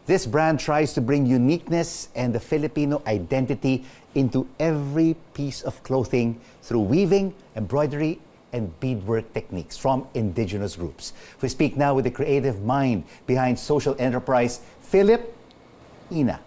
This brand tries to bring uniqueness and the Filipino identity into every piece of clothing through weaving, embroidery, and beadwork techniques from indigenous groups. We speak now with the creative mind behind social enterprise Filip+Inna.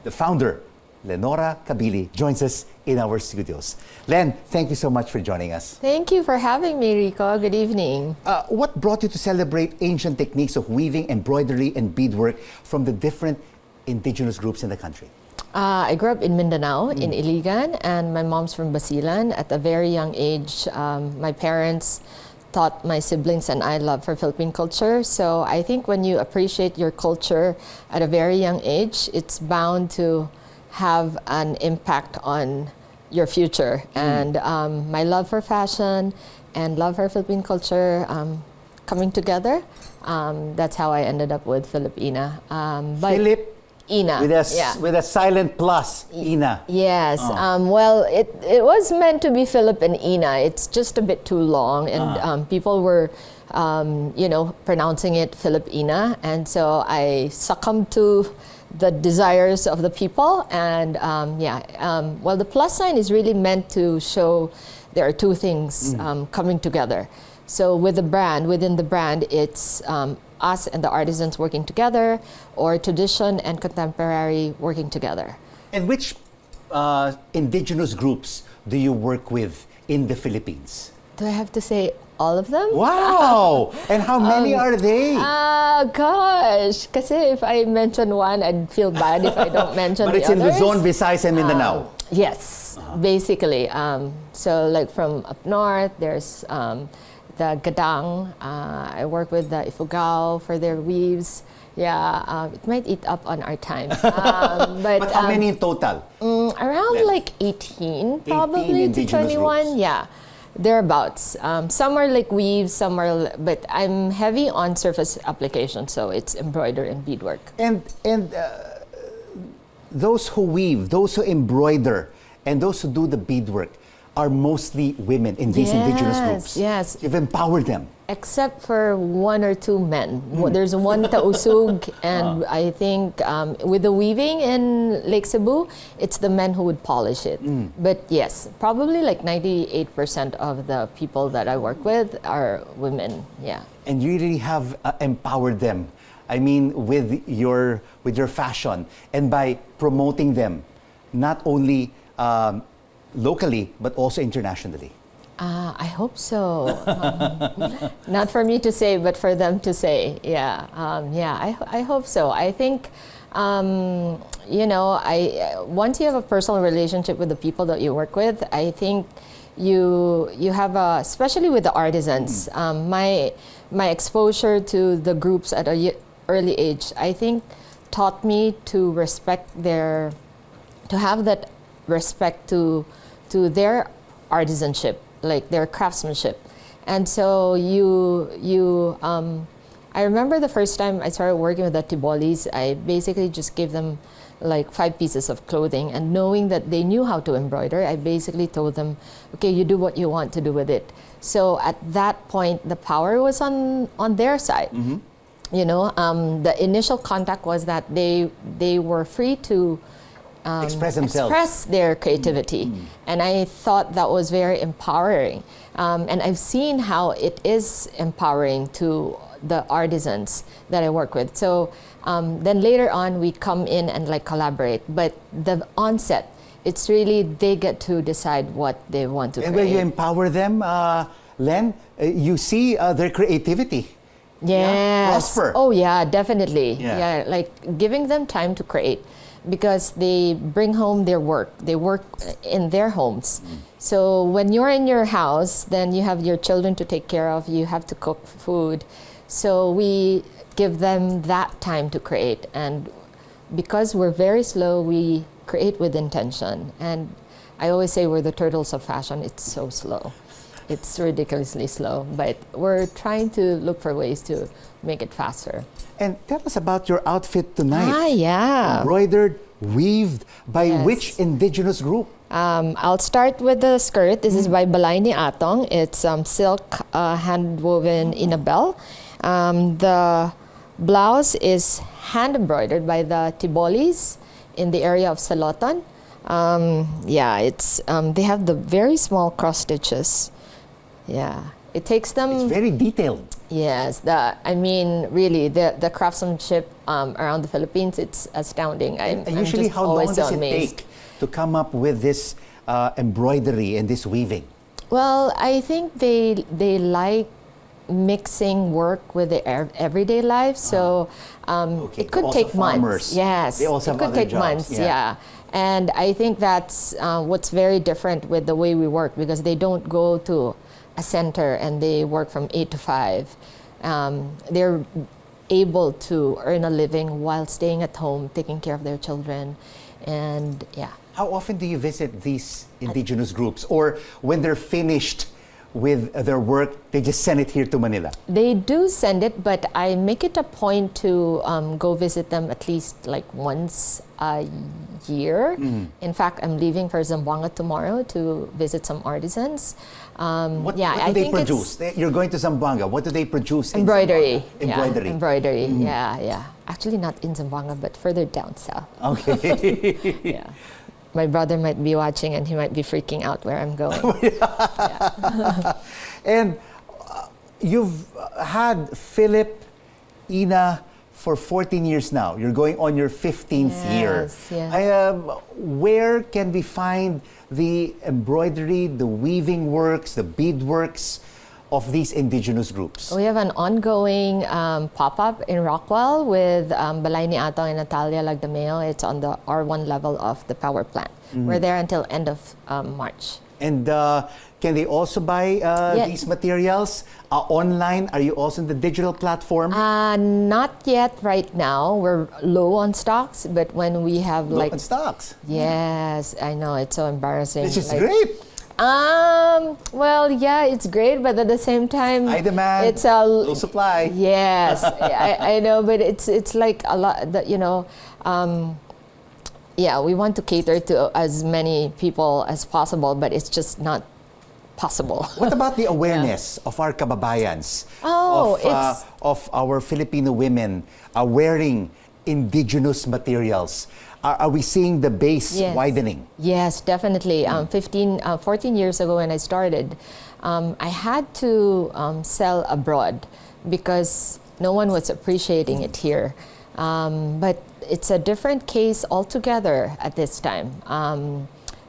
The founder, Lenora Cabili, joins us in our studios. Len, thank you so much for joining us. Thank you for having me, Rico. Good evening. What brought you to celebrate ancient techniques of weaving, embroidery, and beadwork from the different indigenous groups in the country? I grew up in Mindanao, in Iligan, and my mom's from Basilan. At a very young age, my parents taught my siblings and I love for Philippine culture. So I think when you appreciate your culture at a very young age, it's bound to have an impact on your future. And my love for fashion and love for Philippine culture coming together, that's how I ended up with Filip+Inna. Filip+Inna. With a silent plus, Ina. Yes. Well, it was meant to be Filip and Ina. It's just a bit too long, and people were, pronouncing it Filip+Inna, and so I succumbed to the desires of the people. And well, the plus sign is really meant to show there are two things coming together. So with the brand, within the brand, it's us and the artisans working together, or tradition and contemporary working together. And which indigenous groups do you work with in the Philippines? Do I have to say all of them? Wow! And how many are they? Gosh, kasi if I mention one, I'd feel bad if I don't mention but the it's others. in Luzon, Visayas, and Mindanao. Yes, basically. So like from up north, there's the Gadang. I work with the Ifugao for their weaves. Yeah, it might eat up on our time. But how many in total? Around like 18 probably to 21. Groups. Yeah, thereabouts. Some are like weaves, some are, but I'm heavy on surface application, so it's embroidery and beadwork. And those who weave, those who embroider, and those who do the beadwork are mostly women in these indigenous groups. Yes. You've empowered them. Except for one or two men. There's one tausug, and I think with the weaving in Lake Cebu, it's the men who would polish it. But yes, probably like 98% of the people that I work with are women. Yeah. And you really have empowered them. I mean, with your fashion and by promoting them, not only locally but also internationally. I hope so. Not for me to say, but for them to say. Yeah, I hope so. I think, once you have a personal relationship with the people that you work with, I think you have especially with the artisans. My exposure to the groups at an early age, I think, taught me to have that respect to their artisanship, like their craftsmanship. And so I remember the first time I started working with the Tibolis, I basically just gave them like 5 pieces of clothing, and knowing that they knew how to embroider, I basically told them, okay, you do what you want to do with it. So at that point, the power was on their side. The initial contact was that they were free to express their creativity. And I thought that was very empowering. And I've seen how it is empowering to the artisans that I work with. So then later on, we come in and like collaborate. But the onset, it's really they get to decide what they want to create. And when you empower them, Len, you see their creativity. Yes. Prosper. Oh yeah, definitely. Yeah, like giving them time to create, because they bring home their work. They work in their homes. So when you're in your house, then you have your children to take care of. You have to cook food. So we give them that time to create. And because we're very slow, we create with intention. And I always say we're the turtles of fashion. It's so slow. It's ridiculously slow, but we're trying to look for ways to make it faster. And tell us about your outfit tonight. Yeah. Embroidered, weaved by which indigenous group? I'll start with the skirt. This is by Balay ni Atong. It's silk hand woven in a bell. blouse is hand embroidered by the Tibolis in the area of Salotan. Yeah, it's they have the very small cross stitches. Yeah, it takes them. It's very detailed. Yes, I mean, really, the craftsmanship around the Philippines, it's astounding. And I'm usually, just how long always does so it amazed. take to come up with this embroidery and this weaving? Well, I think they like mixing work with the everyday life, so Okay. it could Also take farmers. months. Yes, They also it have could other take jobs, months. yeah. Yeah. And I think that's what's very different with the way we work, because they don't go to a center and they work from 8 to 5. They're able to earn a living while staying at home, taking care of their children, and yeah. How often do you visit these indigenous groups? Or when they're finished with their work, they just send it here to Manila? They do send it, but I make it a point to go visit them at least like once a year. In fact, I'm leaving for Zamboanga tomorrow to visit some artisans. What yeah, do I they think it's produce? You're going to Zamboanga. What do they produce in embroidery. Zamboanga? Embroidery. Yeah, embroidery. Yeah, yeah. Actually, not in Zamboanga, but further down south. Okay. Yeah. My brother might be watching and he might be freaking out where I'm going. And you've had Filip+Inna for 14 years now. You're going on your 15th year. Yes. Where can we find the embroidery, the weaving works, the beadworks of these indigenous groups? We have an ongoing pop-up in Rockwell with Balay ni Atong and Natalia Lagdameo. It's on the R1 level of the power plant. We're there until end of March. And can they also buy these materials online? Are you also in the digital platform? Not yet right now. We're low on stocks, but when we have Low like... on stocks. Yes, I know. It's so embarrassing. This is like, great. Well, yeah, it's great, but at the same time, High demand, it's a low supply. Yes, I know, but it's like a lot that yeah, we want to cater to as many people as possible, but it's just not possible. What about the awareness of our kababayans, Oh, of our Filipino women wearing indigenous materials? Are we seeing the base widening? Yes, definitely. 14 years ago when I started, I had to sell abroad because no one was appreciating it here. But it's a different case altogether at this time.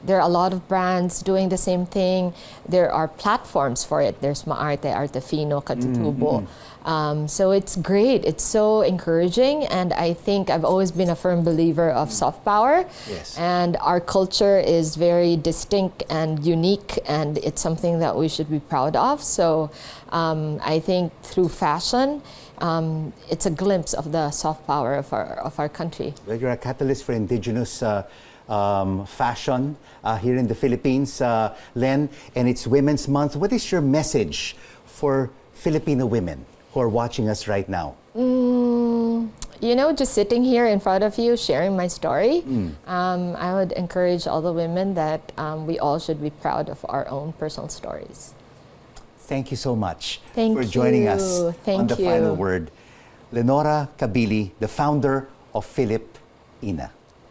There are a lot of brands doing the same thing. There are platforms for it. There's Maarte, Artefino, Katutubo. So it's great. It's so encouraging. And I think I've always been a firm believer of soft power. Yes. And our culture is very distinct and unique. And it's something that we should be proud of. So I think through fashion, it's a glimpse of the soft power of our country. Well, you're a catalyst for indigenous fashion here in the Philippines, Len, and it's Women's Month. What is your message for Filipino women who are watching us right now? You know, just sitting here in front of you, sharing my story, I would encourage all the women that we all should be proud of our own personal stories. Thank you so much Thank for joining you. us Thank on The you. Final Word. Lenora Cabili, the founder of Filip+Inna.